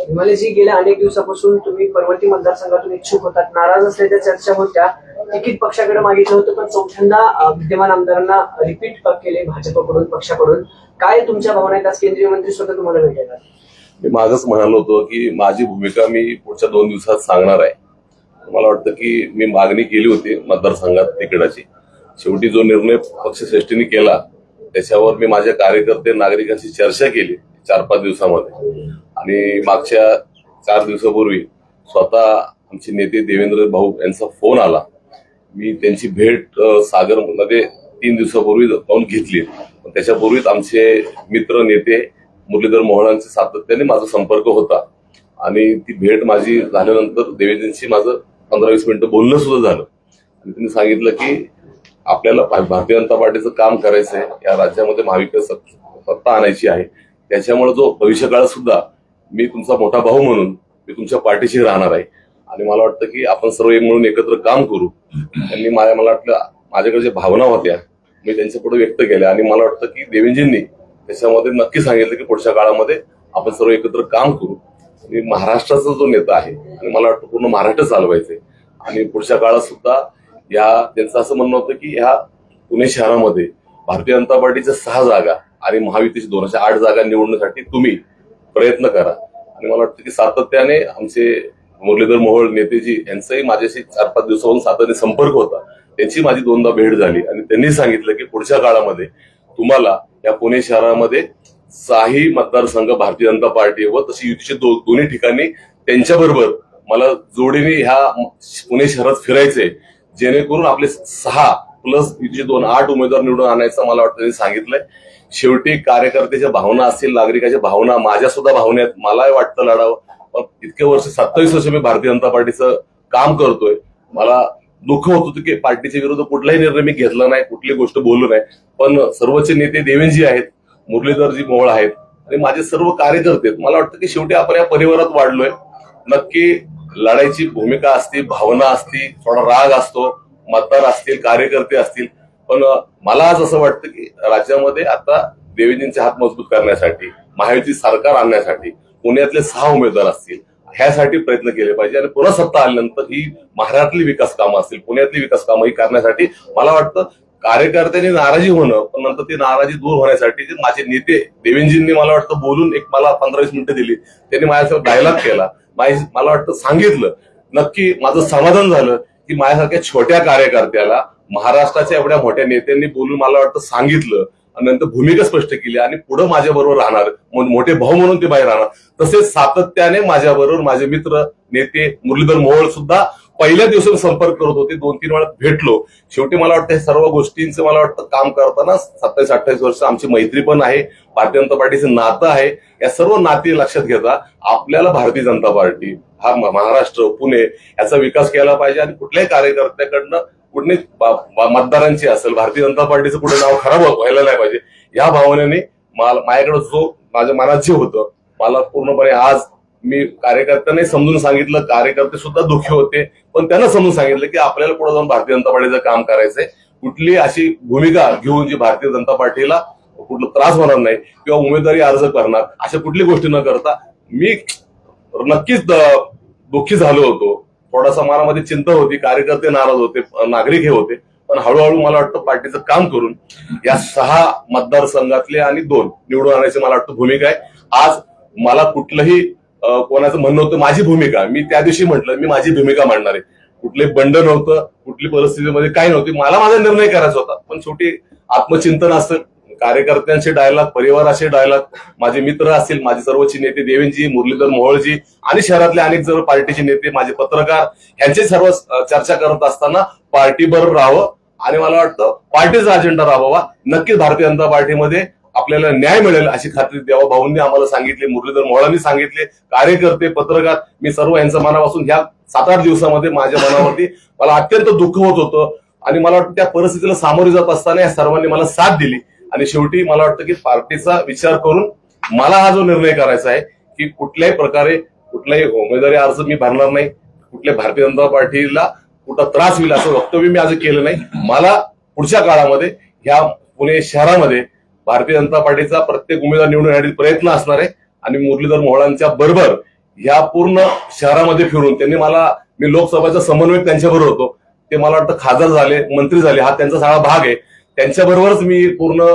विमलेजी, गेल्या अनेक दिवसापासून तुम्ही पर्वती मतदारसंघातून इच्छुक होतात, नाराज असल्याच्या चर्चा होत्या. तिकीट पक्षाकडे मागितलं होतं, पण चौथ्यांदा विद्यमान आमदारांना रिपीट केले भाजपकडून, पक्षाकडून. काय तुमच्या भावना आहेत? आज केंद्रीय मंत्री स्वतः तुम्हाला भेटायला. मी मागच म्हणालो होतो की माझी भूमिका मी पुढच्या 2 दिवसात सांगणार आहे. मला वाटतं की मी मागणी केली होती मतदारसंघात तिकिटाची. शेवटी जो निर्णय पक्षश्रेष्ठींनी केला त्याच्यावर मी माझ्या कार्यकर्ते नागरिकांशी चर्चा केली 4-5 दिवसामध्ये. आणि मागच्या 4 दिवसापूर्वी स्वतः आमचे नेते देवेंद्र भाऊ यांचा फोन आला. मी त्यांची भेट सागरमध्ये 3 दिवसापूर्वी जाऊन घेतली. त्याच्यापूर्वीच आमचे मित्र नेते मुरलीधर मोहोळांचे सातत्याने माझा संपर्क होता. आणि ती भेट माझी झाल्यानंतर देवेंद्रजी माझं 15-20 मिनिटं बोलणं सुद्धा झालं. आणि त्यांनी सांगितलं की आपल्याला भारतीय जनता पार्टीचं काम करायचं आहे, या राज्यामध्ये महाविकास सत्ता आणायची आहे. त्याच्यामुळे जो भविष्यकाळात सुद्धा मी तुमचा मोठा भाऊ म्हणून मी तुमच्या पाठीशी राहणार आहे. आणि मला वाटतं की आपण सर्व एक म्हणून एकत्र काम करू. त्यांनी मला वाटलं माझ्याकडे ज्या भावना होत्या मी त्यांच्या पुढे व्यक्त केल्या. आणि मला वाटतं की देवेंद्रजींनी त्याच्यामध्ये नक्की सांगितलं की पुढच्या काळामध्ये आपण सर्व एकत्र काम करू. आणि महाराष्ट्राचा जो नेता आहे आणि मला वाटतं पूर्ण महाराष्ट्र चालवायचंय. आणि पुढच्या काळात सुद्धा त्यांचं असं म्हणणं होतं की ह्या पुणे शहरामध्ये भारतीय जनता पार्टीच्या 6 जागा आणि महायुतीच्या 2 अशा 8 जागा निवडण्यासाठी तुम्ही प्रयत्न करा. आणि मला वाटतं की सातत्याने आमचे मुरलीधर मोहोळ नेतेजी यांचाही माझ्याशी 4-5 दिवसापासून सातत्याने संपर्क होता. त्यांची माझी 2दा भेट झाली. आणि त्यांनी सांगितलं की पुढच्या काळामध्ये तुम्हाला या पुणे शहरामध्ये 6ही मतदारसंघ भारतीय जनता पार्टी व तशी युतीचे दोन्ही ठिकाणी त्यांच्याबरोबर मला जोडीने ह्या पुणे शहरात फिरायचे, जेणेकरून आपले 6 प्लस युतीचे 2 8 उमेदवार निवडून आणायचं मला वाटतं त्यांनी सांगितलंय. शेवटी कार्यकर्त्याच्या भावना असतील, नागरिकाच्या भावना, माझ्या सुद्धा भावना आहेत. मलाही वाटतं लढावं. पण इतके वर्ष 27 वर्ष मी भारतीय जनता पार्टीचं काम करतोय. मला दुःख होत होतं की पार्टीच्या विरोधात कुठलाही निर्णय मी घेतला नाही, कुठली गोष्ट बोललो नाही. पण सर्वोच्च नेते देवेंद्रजी आहेत, मुरलीधरजी मोहोळ आहेत आणि माझे सर्व कार्यकर्ते आहेत. मला वाटतं की शेवटी आपण या परिवारात वाढलोय. नक्की लढायची भूमिका असते, भावना असते, थोडा राग असतो, मतदार असतील, कार्यकर्ते असतील. पण मला आज असं वाटतं की राज्यामध्ये आता देवेंद्रजींचे हात मजबूत करण्यासाठी, महायुती सरकार आणण्यासाठी पुण्यातले 6 उमेदवार असतील, ह्यासाठी प्रयत्न केले पाहिजे. आणि पुन्हा सत्ता आल्यानंतर ही महाराष्ट्रातली विकास कामं असतील, पुण्यातली विकास कामं ही करण्यासाठी मला वाटतं कार्यकर्त्यांनी नाराजी होणं, पण नंतर ती नाराजी दूर होण्यासाठी जे माझे नेते देवेंद्रजींनी मला वाटतं बोलून एक मला 15-20 मिनिटं दिली. त्यांनी माझ्यासोबत डायलॉग केला, मला वाटतं सांगितलं. नक्की माझं समाधान झालं की माझ्यासारख्या छोट्या कार्यकर्त्याला महाराष्ट्राच्या एवढ्या मोठ्या नेत्यांनी बोलून मला वाटतं सांगितलं आणि नंतर भूमिका स्पष्ट केली. आणि पुढे माझ्या बरोबर राहणार, मोठे भाऊ म्हणून ते बाहेर राहणार. तसेच सातत्याने माझ्या बरोबर माझे मित्र नेते मुरलीधर मोहोळ सुद्धा पहिल्या दिवसात संपर्क करत होते. 2-3 वेळा भेटलो. शेवटी मला वाटतं हे सर्व गोष्टींचं मला वाटतं काम करताना 27-28 वर्ष आमची मैत्री पण आहे, भारतीय जनता पार्टीचं नातं आहे. या सर्व नाती लक्षात घेता आपल्याला भारतीय जनता पार्टी हा महाराष्ट्र पुणे याचा विकास केला पाहिजे. आणि कुठल्याही कार्यकर्त्याकडनं कुठली मतदारांची असेल भारतीय जनता पार्टीचं पुढे नाव खराब व्हायला नाही पाहिजे, या भावनेने माझ्याकडे जो माझ्या मनात जे होतं मला पूर्णपणे आज मी कार्यकर्त्यांनी समजून सांगितलं. कार्यकर्ते सुद्धा दुःखी होते, पण त्यांना समजून सांगितलं की आपल्याला पुढे जाऊन भारतीय जनता पार्टीचं काम करायचंय. कुठली अशी भूमिका घेऊन जी भारतीय जनता पार्टीला कुठला त्रास होणार नाही किंवा उमेदवारी अर्ज करणार अशा कुठली गोष्टी न करता मी नक्कीच दुःखी झालो होतो. थोडासा मनामध्ये चिंता होती, कार्यकर्ते नाराज होते, नागरिक हे होते. पण हळूहळू मला वाटतं पार्टीचं काम करून या 6 मतदारसंघातले आणि 2 निवडून आणायची मला वाटतं भूमिका आहे. आज मला कुठलंही कोणाचं म्हणणं होतं माझी भूमिका, मी त्या दिवशी म्हटलं मी माझी भूमिका मांडणार आहे. कुठले बंड नव्हतं, कुठली परिस्थितीमध्ये काय नव्हती, मला माझा निर्णय करायचा होता. पण शेवटी आत्मचिंतन असेल, कार्यकर्त्यांचे डायलॉग, परिवाराचे डायलॉग, माझे मित्र असतील, माझे सर्वोच्च नेते देवेंद्रजी, मुरलीधर मोहोळजी आणि शहरातले अनेक जण पार्टीचे नेते, माझे पत्रकार यांचे सर्व चर्चा करत असताना पार्टी बरोबर राहावं आणि मला वाटतं पार्टीचा अजेंडा राबवा. नक्कीच भारतीय जनता पार्टीमध्ये आपल्याला न्याय मिळेल अशी खात्री देवा भाऊंनी आम्हाला सांगितली, मुरलीधर मोहोळांनी सांगितले. कार्यकर्ते, पत्रकार, मी सर्व यांचं मनापासून ह्या 7-8 दिवसामध्ये माझ्या मनावरती मला अत्यंत दुःख होत होतं. आणि मला वाटतं त्या परिस्थितीला सामोरे जात असताना या सर्वांनी मला साथ दिली. आणि शेवटी मला वाटतं की पार्टीचा विचार करून मला हा जो निर्णय करायचा आहे की कुठल्याही प्रकारे कुठलाही उमेदवारी अर्ज मी भरणार नाही, कुठल्या भारतीय जनता पार्टीला कुठं त्रास होईल असं वक्तव्य मी आज केलं नाही. मला पुढच्या काळामध्ये ह्या पुणे शहरामध्ये भारतीय जनता पार्टीचा प्रत्येक उमेदवार निवडून येण्यासाठी प्रयत्न असणार आहे आणि मुरलीधर मोहोळांच्या बरोबर ह्या पूर्ण शहरामध्ये फिरून त्यांनी मी लोकसभेचा समन्वयक त्यांच्याबरोबर होतो, ते मला वाटतं खासदार झाले, मंत्री झाले, हा त्यांचा सगळा भाग आहे. त्यांच्याबरोबरच मी पूर्ण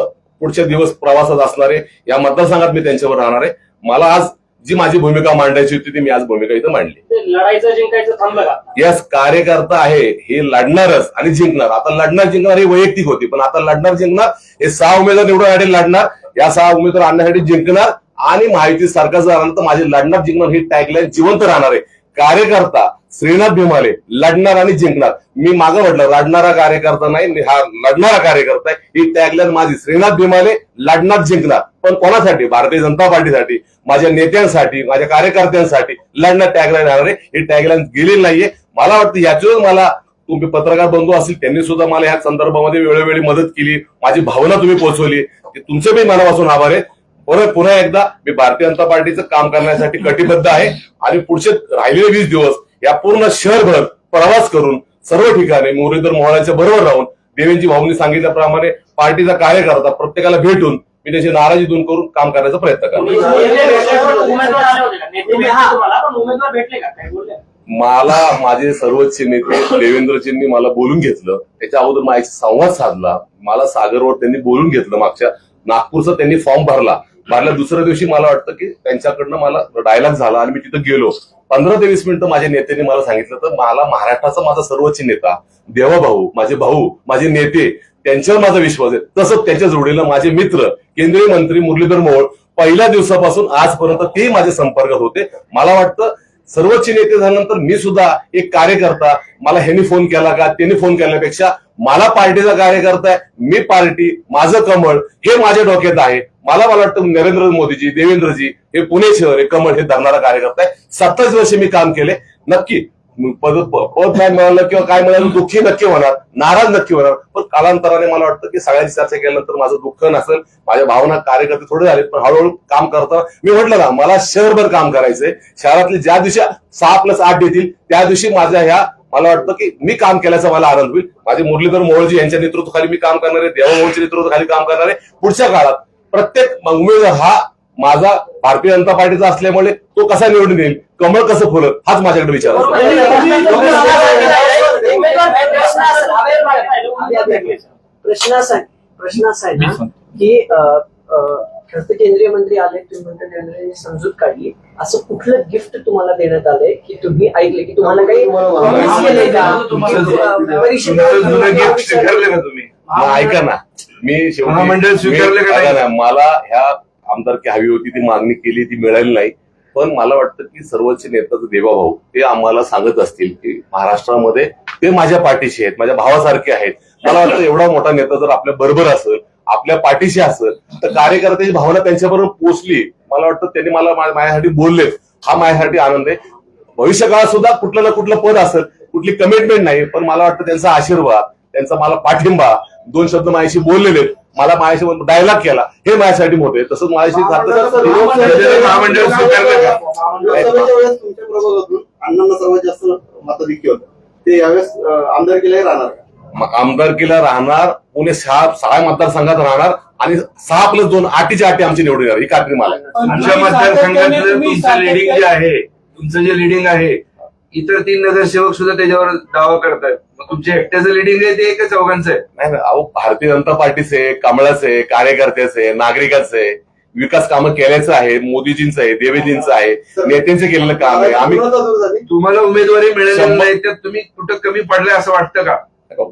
पुढचे दिवस प्रवासात असणार आहे. या मतदारसंघात मी त्यांच्यावर राहणार आहे. मला आज जी माझी भूमिका मांडायची होती ती मी आज भूमिका इथं मांडली. लढायचं जिंकायचं थांबलं का? यस, कार्यकर्ता आहे हे लढणारच आणि जिंकणार. आता लढणार जिंकणार ही वैयक्तिक होती, पण आता लढणार जिंकणार हे 6 उमेदवार निवडण्यासाठी लढणार, या 6 उमेदवार आणण्यासाठी जिंकणार आणि महायुती सरकार जर आलं तर माझे लढणार जिंकणार ही टॅगलाईन जिवंत राहणार आहे. कार्यकर्ता श्रीनाथ भीमाले लढणार आणि जिंकणार. मी मागं म्हटलं लढणारा कार्यकर्ता नाही, हा लढणारा कार्यकर्ता आहे. ही टॅगलाईन माझी. श्रीनाथ भीमाले लढणार जिंकणार, पण कोणासाठी? भारतीय जनता पार्टीसाठी, माझ्या नेत्यांसाठी, माझ्या कार्यकर्त्यांसाठी लढणार टॅगलाईन राहणार आहे. ही टॅगलाईन गेलेली नाहीये. मला वाटतं याच्यावर मला तुम्ही पत्रकार बंधू असतील त्यांनी सुद्धा मला या संदर्भामध्ये वेळोवेळी मदत केली, माझी भावना तुम्ही पोहोचवली, तुमचे मी मनापासून आभार आहे. पुन्हा एकदा मी भारतीय जनता पार्टीचं काम करण्यासाठी कटिबद्ध आहे आणि पुढचे राहिलेले 20 दिवस या पूर्ण शहरभर प्रवास करून सर्व ठिकाणी मुरलीधर मोहोळांच्या बरोबर राहून देवेंद्रजी भाऊंनी सांगितल्याप्रमाणे पार्टीचा कार्यकर्ता प्रत्येकाला भेटून मी त्याची नाराजी दूर करून काम करण्याचा प्रयत्न करतो. उमेदवार आले होते का? नेते भेटले तुम्हाला, पण उमेदवार भेटले का? काय बोलले? मला माझे सर्वोच्च नेते देवेंद्रजींनी मला बोलून घेतलं. त्याच्या अगोदर माझ्याशी संवाद साधला. मला सागरवर त्यांनी बोलून घेतलं. मागच्या नागपूरचा त्यांनी फॉर्म भरला. दुसऱ्या दिवशी मला वाटतं की त्यांच्याकडनं मला डायलॉग झाला आणि मी तिथं गेलो. 15 ते 20 मिनिटं माझ्या नेत्यांनी मला सांगितलं तर मला महाराष्ट्राचा माझा सर्वोच्च नेता देवाभाऊ, माझे भाऊ, माझे नेते त्यांच्यावर माझा विश्वास आहे. तसंच त्याच्या जोडीला माझे मित्र केंद्रीय मंत्री मुरलीधर मोहोळ पहिल्या दिवसापासून आजपर्यंत ते माझ्या संपर्कात होते. मला वाटतं सर्वोच्च नेते झाल्यानंतर मी सुद्धा एक कार्यकर्ता, मला ह्यांनी फोन केला का त्यांनी फोन केल्यापेक्षा मला पार्टीचा कार्यकर्ता आहे, मी पार्टी, माझं कमळ हे माझ्या डोक्यात आहे. मला वाटतं नरेंद्र मोदीजी, देवेंद्रजी हे पुणे शहर हे कमळ हे धरणारा कार्यकर्ता आहे. 27 वर्ष मी काम केले. नक्की पद काय मिळालं किंवा काय मिळालं दुःखी नक्की होणार, नाराज नक्की होणार, पण कालांतराने मला वाटतं की सगळ्यांची चर्चा केल्यानंतर माझं दुःख नसेल. माझ्या भावना कार्यकर्ते थोडे झाले, पण हळूहळू काम करताना मी म्हटलं ना मला शहरभर काम करायचंय. शहरातले ज्या दिवशी 6+8 देतील त्या दिवशी माझ्या ह्या मला वाटतं की मी काम केल्याचा मला आनंद होईल. माझे मुरलीधर मोहोळजी यांच्या नेतृत्वाखाली मी काम करणार आहे, देवाभाऊंच्या नेतृत्वाखाली काम करणार आहे. पुढच्या काळात प्रत्येक उमेदवार हा माझा भारतीय जनता पार्टीचा असल्यामुळे तो कसा निवडून येईल, कमळ कसं फुलत, हाच माझ्याकडे विचार आहे. प्रश्न असा आहे ना की खरं केंद्रीय मंत्री आले, तुम्ही म्हणता देवेंद्रजींनी समजूत काढली, असं कुठलं गिफ्ट तुम्हाला देण्यात आलंय की तुम्ही ऐकले की तुम्हाला काही गिफ्ट स्वीकारले का तुम्ही? ऐका ना, मी महामंडळ स्वीकारले का नाही? मला ह्या आमदारकी हवी होती, ती मागणी केली, ती मिळाली नाही. पण मला वाटतं की सर्वोच्च नेता देवाभाऊ ते आम्हाला सांगत असतील की महाराष्ट्रामध्ये ते माझ्या पाठीशी आहेत, माझ्या भावासारखे आहेत. मला वाटतं एवढा मोठा नेता जर आपल्या बरोबर असेल, आपल्या पाठीशी असेल तर कार्यकर्त्याची भावना त्यांच्याबरोबर पोचली. मला वाटतं त्यांनी मला माझ्यासाठी बोललेत, हा माझ्यासाठी आनंद आहे. भविष्य काळात सुद्धा कुठलं ना कुठलं पद असेल, कुठली कमिटमेंट नाही, पण मला वाटतं त्यांचा आशीर्वाद, त्यांचा मला पाठिंबा, 2 शब्द माझ्याशी बोललेले, मला माझ्याशी डायलॉग केला, हे माझ्यासाठी मोठे. तसंच माझ्याशी महामंडळ स्वीकारलं का? तुमच्या प्रभागातून अण्णांना सर्वात जास्त मताधिक्य होतं, ते यावेळेस आमदारकीलाही राहणार का? आमदारकीला राहणार, पुणे 6 मतदारसंघात राहणार आणि 6+2 8च्या 8 आमची निवडून येणार ही खात्री मला आहे. तुमच्या मतदारसंघातलं तुमचं लिडिंग जे आहे, तुमचं जे लिडिंग आहे, इतर 3 नगरसेवक सुद्धा त्याच्यावर दावा करतात. मग तुमच्या एकट्याचं लिडिंग आहे ते एकच चौघांचं आहे? नाही ना, अहो भारतीय जनता पार्टीचे, कमळाचे, कार्यकर्त्याचे, नागरिकांचे विकास कामं केल्याचं आहे, मोदीजींचं आहे, देवेजींचं आहे, नेत्यांचं केलेलं काम आहे. आम्ही तुम्हाला उमेदवारी मिळालेली नाही तर तुम्ही कुठं कमी पडले असं वाटतं का?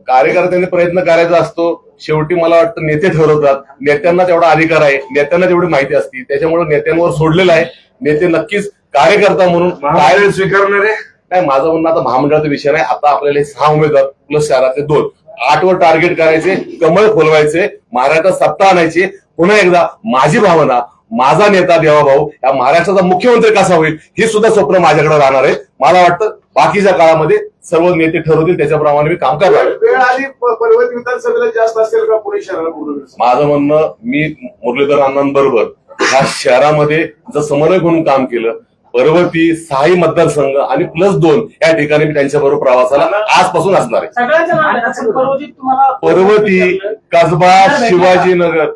कार्यकर्त्यांनी प्रयत्न करायचा असतो. शेवटी मला वाटतं नेते ठरवतात, नेत्यांना तेवढा अधिकार आहे, नेत्यांना तेवढी माहिती असते, त्याच्यामुळे नेत्यांवर सोडलेलं आहे. नेते नक्कीच कार्यकर्ता म्हणून महामंडळ स्वीकारणार आहे? नाही, माझं म्हणणं आता महामंडळाचा विषय नाही. आता आपल्याला 6 उमेदवार प्लस शहरातले 2, 8वर टार्गेट करायचे, कमळ फुलवायचे, महाराष्ट्रात सत्ता आणायची. पुन्हा एकदा माझी भावना, माझा नेता देवाभाऊ या महाराष्ट्राचा मुख्यमंत्री कसा होईल ही सुद्धा स्वप्न माझ्याकडे राहणार आहे. मला वाटतं बाकीच्या काळामध्ये सर्व नेते ठरवतील त्याच्याप्रमाणे मी काम करणार. वेळ आली पर्वत विधानसभेला जास्त असेल का पुणे शहराला? माझं म्हणणं, मी मुरलीधर अण्णांबरोबर ह्या शहरामध्ये जर समन्वय म्हणून काम केलं, पर्वती 6 मतदारसंघ आणि +2 या ठिकाणी मी त्यांच्याबरोबर प्रवासाला आजपासून असणार आहे. पर्वती, कसबा, शिवाजीनगर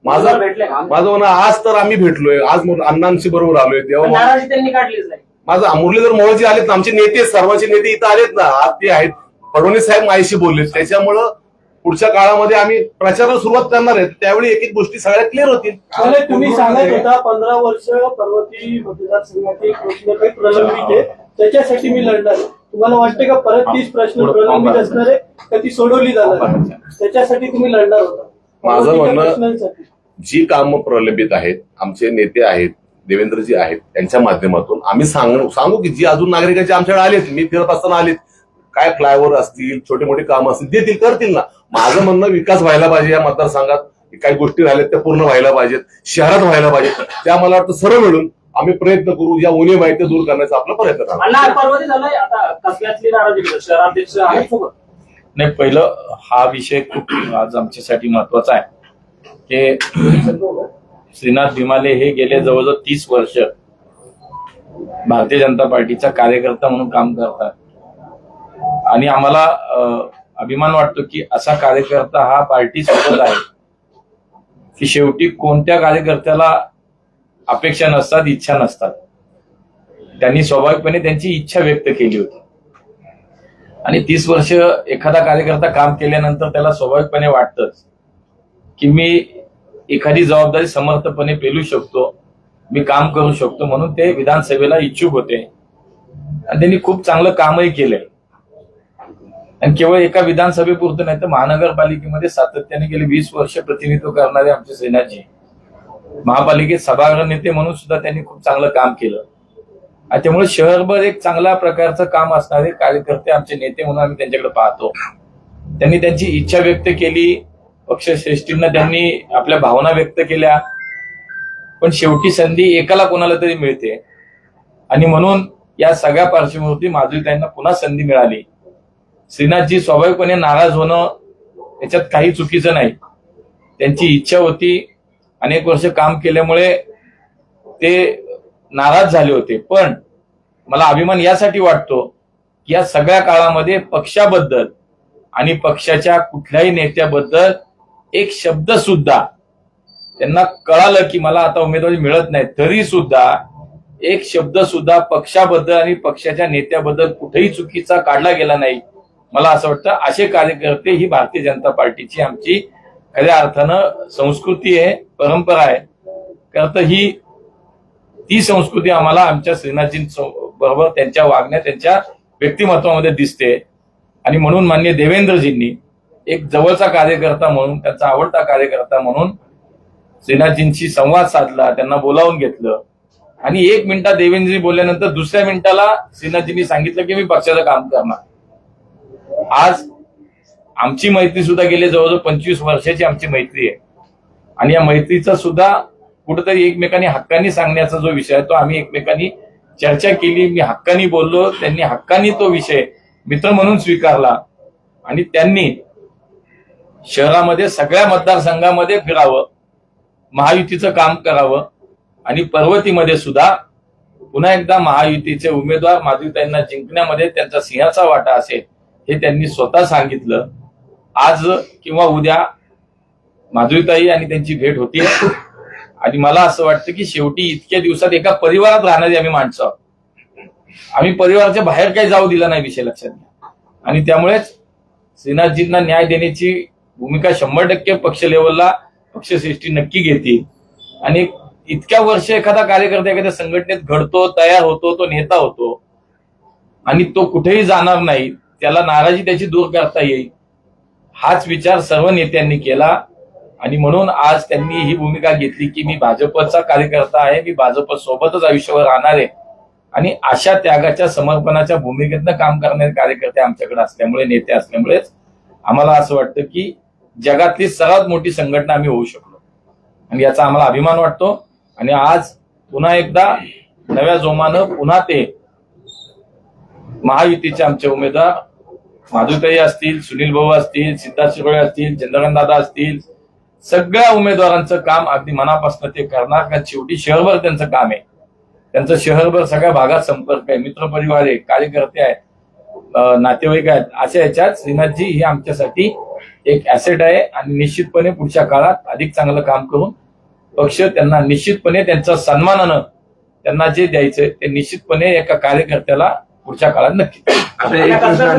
माझं भेटले का? माझं म्हणणं आज तर आम्ही भेटलोय, आज अण्णांशी बरोबर आलोय पण तेव्हा नाराजी त्यांनी काढलीच नाही. माझं मुरलीधर मोहोळजी आलेत ना, आमचे नेते सर्वांचे नेते इथं आलेत ना, आज ते आहेत. फडणवीस साहेब माझ्याशी बोलले, त्याच्यामुळं पुढच्या काळामध्ये आम्ही प्रचाराला सुरुवात करणार आहे, त्यावेळी एक एक गोष्टी सगळ्या क्लिअर होतील. त्यामुळे तुम्ही सांगत होता 15 वर्ष पर्वती मतदारसंघाचे प्रश्न काही प्रलंबित आहे, त्याच्यासाठी मी लढणार आहे. तुम्हाला वाटते का परत तीच प्रश्न प्रलंबित असणार आहे का ती सोडवली जाणार आहे? त्याच्यासाठी तुम्ही लढणार होता. माझं पर्वतीच्या म्हणणं, प्रश्नांसाठी. जी कामं प्रलंबित आहेत, आमचे नेते आहेत, देवेंद्रजी आहेत, त्यांच्या माध्यमातून आम्ही सांगू की जी अजून नागरिकांचे आमच्याकडे आलेत, मी फिरत असताना आलेत, काय फ्लायओव्हर असतील, छोटे मोठे काम असतील, देतील, करतील ना. माझं म्हणणं विकास व्हायला पाहिजे या मतदारसंघात, काही गोष्टी राहिल्यात त्या पूर्ण व्हायला पाहिजेत, शहरात व्हायला पाहिजेत, त्या मला वाटतं सर्व मिळून आम्ही प्रयत्न करू, ज्या उणीव आहे ते दूर करण्याचा आपला प्रयत्न करू. अण्णा पर्वती झालाय आता कसल्यातली नाराजी केलं? शहराध्यक्ष आहे सोबत. नाही, पहिलं हा विषय खूप आज आमच्यासाठी महत्वाचा आहे की श्रीनाथ भिमाले हे गेले जवळजवळ 30 वर्ष भारतीय जनता पार्टीचा कार्यकर्ता म्हणून काम करतात आणि आम्हाला अभिमान वाटतो की असा कार्यकर्ता हा पार्टी सोबत आहे की शेवटी कोणत्या कार्यकर्त्याला अपेक्षा नसतात, इच्छा नसतात. त्यांनी स्वाभाविकपणे त्यांची इच्छा व्यक्त केली होती आणि 30 वर्ष एखादा कार्यकर्ता काम केल्यानंतर त्याला स्वाभाविकपणे वाटतंच की मी एखादी जबाबदारी समर्थपणे पेलू शकतो, मी काम करू शकतो, म्हणून ते विधानसभेला इच्छुक होते आणि त्यांनी खूप चांगलं कामही केलंय. आणि केवळ एका विधानसभेपुरतं नाही तर महानगरपालिकेमध्ये सातत्याने गेले 20 वर्ष प्रतिनिधित्व करणारे आमचे सेनाजी, महापालिकेत सभागृह नेते म्हणून सुद्धा त्यांनी खूप चांगलं काम केलं. आणि त्यामुळे शहरभर एक चांगल्या प्रकारचं काम असणारे कार्यकर्ते आमचे नेते म्हणून आम्ही त्यांच्याकडे पाहतो. त्यांनी त्यांची इच्छा व्यक्त केली, पक्षश्रेष्ठींना त्यांनी आपल्या भावना व्यक्त केल्या, पण शेवटी संधी एकाला कोणाला तरी मिळते आणि म्हणून या सगळ्या पार्श्वभूमीवरती माधुरीताईंना पुन्हा संधी मिळाली. श्रीनाथजी स्वाभाविकपणे नाराज होणं याच्यात काही चुकीचं नाही, त्यांची इच्छा होती, अनेक वर्ष काम केल्यामुळे ते नाराज झाले होते. पण मला अभिमान यासाठी वाटतो की या सगळ्या काळामध्ये पक्षाबद्दल आणि पक्षाच्या कुठल्याही नेत्याबद्दल एक शब्द सुद्धा त्यांना कळालं की मला आता उमेदवारी मिळत नाही, तरी सुद्धा एक शब्द सुद्धा पक्षाबद्दल आणि पक्षाच्या नेत्याबद्दल कुठेही चुकीचा काढला गेला नाही. मला असं वाटतं असे कार्यकर्ते ही भारतीय जनता पार्टीची आमची खऱ्या अर्थानं संस्कृती आहे, परंपरा आहे. कारण ही ती संस्कृती आम्हाला आमच्या श्रीनाथजी बरोबर त्यांच्या वागण्यात, त्यांच्या व्यक्तिमत्वामध्ये दिसते आणि म्हणून माननीय देवेंद्रजींनी एक जवळचा कार्यकर्ता म्हणून, त्यांचा आवडता कार्यकर्ता म्हणून श्रीनाथजींशी संवाद साधला, त्यांना बोलावून घेतलं आणि 1 मिनिटात देवेंद्रजी बोलल्यानंतर दुसऱ्या मिनिटाला श्रीनाथजींनी सांगितलं की मी पक्षाचं काम करणार. आज आमची मैत्री सुद्धा गेले जवळजवळ 25 वर्षाची आमची मैत्री आहे आणि या मैत्रीचा सुद्धा कुठेतरी एकमेकांनी हक्कानी सांगण्याचा जो विषय आहे तो आम्ही एकमेकांनी चर्चा केली. मी हक्कानी बोललो, त्यांनी हक्कानी तो विषय मित्र म्हणून स्वीकारला आणि त्यांनी शहरामध्ये सगळ्या मतदारसंघामध्ये फिरावं, महायुतीचं काम करावं आणि पर्वतीमध्ये सुद्धा पुन्हा एकदा महायुतीचे उमेदवार माधुरीताईंना जिंकण्यामध्ये त्यांचा सिंहाचा वाटा असेल हे त्यांनी स्वतः सांगितलं. आज किंवा उद्या माधुरीताई आणि त्यांची भेट होती आणि मला असं वाटतं की शेवटी इतक्या दिवसात एका परिवारात राहणारी आम्ही माणसं आहोत, आम्ही परिवाराच्या बाहेर काही जाऊ दिला नाही, विषय लक्षात घ्या. आणि त्यामुळेच श्रीनाथजींना न्याय देण्याची भूमिका 100% पक्ष लेवलला पक्षश्रेष्ठी नक्की घेतील आणि इतक्या वर्ष एखादा कार्यकर्ता एखाद्या संघटनेत घडतो, तयार होतो, तो नेता होतो आणि तो कुठेही जाणार नाही, त्याला नाराजी त्याची दूर करता येईल, हाच विचार सर्व नेत्यांनी केला आणि म्हणून आज त्यांनी ही भूमिका घेतली की मी भाजपचा कार्यकर्ता आहे, मी भाजप सोबतच आयुष्यभर राहणार आहे आणि अशा त्यागाच्या, समर्पणाच्या भूमिकेतनं काम करणारे कार्यकर्ते आमच्याकडे असल्यामुळे, नेते असल्यामुळेच आम्हाला असं वाटतं की जगातली सर्वात मोठी संघटना आम्ही होऊ शकलो आणि याचा आम्हाला अभिमान वाटतो. आणि आज पुन्हा एकदा नव्या जोमानं पुन्हा ते महायुतीचे आमचे उमेदवार माधुरीताई असतील, सुनील भाऊ असतील, सिद्धार्थ शिरोळे असतील, चंद्रकांत दादा असतील, सगळ्या उमेदवारांचं काम अगदी मनापासून ते करणार. कारण शेवटी शहरभर त्यांचं काम आहे, त्यांचं शहरभर सगळ्या भागात संपर्क आहे, मित्रपरिवार आहे, कार्यकर्ते आहेत, नातेवाईक आहेत. अशा याच्यात श्रीनाथजी ही आमच्यासाठी एक ऍसेट आहे आणि निश्चितपणे पुढच्या काळात अधिक चांगलं काम करून पक्ष त्यांना निश्चितपणे त्यांच्या सन्मानानं त्यांना जे द्यायचंय ते निश्चितपणे एका कार्यकर्त्याला पुढच्या काळात नक्की. आता एक प्रश्न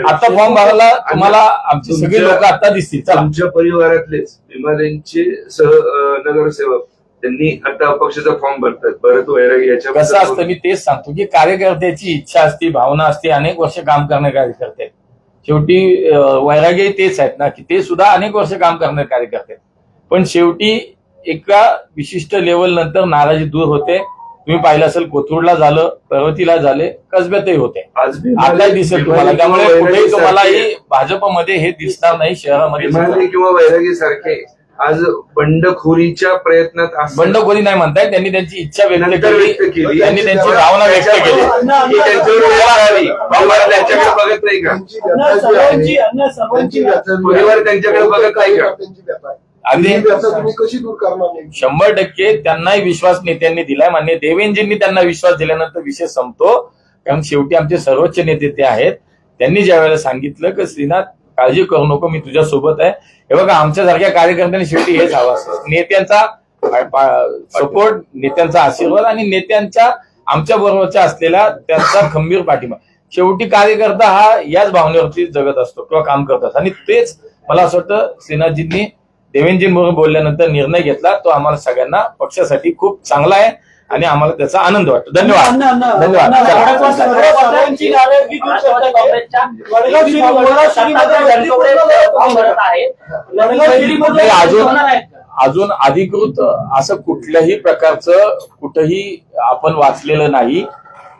आता फॉर्म भरायला तुम्हाला आमचे सगळे लोक आता दिसतील. चला, तुमच्या परिवारातलेच विमानांचे नगरसेवक त्यांनी आता अपक्षाचा फॉर्म भरतात. भरत वैरागी याच्या कसं असतं मी तेच सांगतो की कार्यकर्त्याची इच्छा असते, भावना असते, अनेक वर्ष काम करणारे कार्यकर्ते आहेत. शेवटी वैरागी तेच आहेत ना की ते सुद्धा अनेक वर्ष काम करणारे कार्यकर्ते आहेत. पण शेवटी एका विशिष्ट लेवल नंतर नाराजी दूर होते. तुम्ही पाहिलं असेल कोथरूडला झालं, पर्वतीला झाले, कसब्यातही होते. आता दिसेल तुम्हाला. त्यामुळे कुठेही तुम्हालाही भाजपमध्ये हे दिसणार नाही शहरामध्ये. विमाने किंवा वैरागी सारखे आज बंडखोरीच्या प्रयत्नात बंडखोरी नाही म्हणताय, त्यांनी त्यांची इच्छा व्यक्त व्यक्त केली, केली. त्यांनी त्यांची भावना व्यक्त केली. की त्यांच्यावर वेळ आली. परिवार त्यांच्याकडे बघत नाही का? परिवार त्यांच्याकडे बघत नाही का? आणि तुम्ही कशी दूर करणार नाही? 100% त्यांनाही विश्वास नेत्यांनी दिलाय. मान्य देवेंजींनी त्यांना विश्वास दिल्यानंतर विषय संपतो. कारण शेवटी आमचे सर्वोच्च नेते ते आहेत. त्यांनी ज्या वेळेला सांगितलं की श्रीनाथ काळजी करू नको, मी तुझ्या सोबत आहे. हे बघा, आमच्यासारख्या कार्यकर्त्यांनी शेवटी हेच हवं असतं, नेत्यांचा सपोर्ट, नेत्यांचा आशीर्वाद आणि नेत्यांच्या आमच्या बरोबरच्या असलेल्या त्यांचा खंबीर पाठिंबा. शेवटी कार्यकर्ता हा याच भावनेवरती जगत असतो किंवा काम करत असतो. आणि तेच मला असं वाटतं श्रीनाथजींनी देवेंजींबरोबर बोलल्यानंतर निर्णय घेतला, तो आम्हाला सगळ्यांना पक्षासाठी खूप चांगला आहे आणि आम्हाला त्याचा आनंद वाटतो. धन्यवाद. धन्यवाद. सर्वांची नाराजगी दूर करतात. वडगाव अजून अधिकृत असं कुठल्याही प्रकारचं कुठेही आपण वाचलेलं नाही.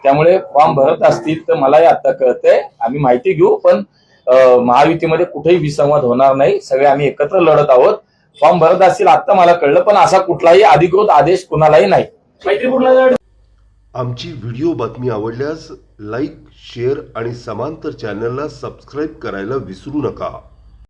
त्यामुळे फॉर्म भरत असतील तर मलाही आता कळतंय, आम्ही माहिती घेऊ. पण महायुतीमध्ये कुठेही विसंवाद होणार नाही, सगळे आम्ही एकत्र लढत आहोत. फॉर्म भरत असतील आता मला कळलं, पण असा कुठलाही अधिकृत आदेश कुणालाही नाही. आमची व्हिडिओ बातमी आवडल्यास लाईक, शेअर आणि समांतर चॅनलला सबस्क्राईब करायला विसरू नका.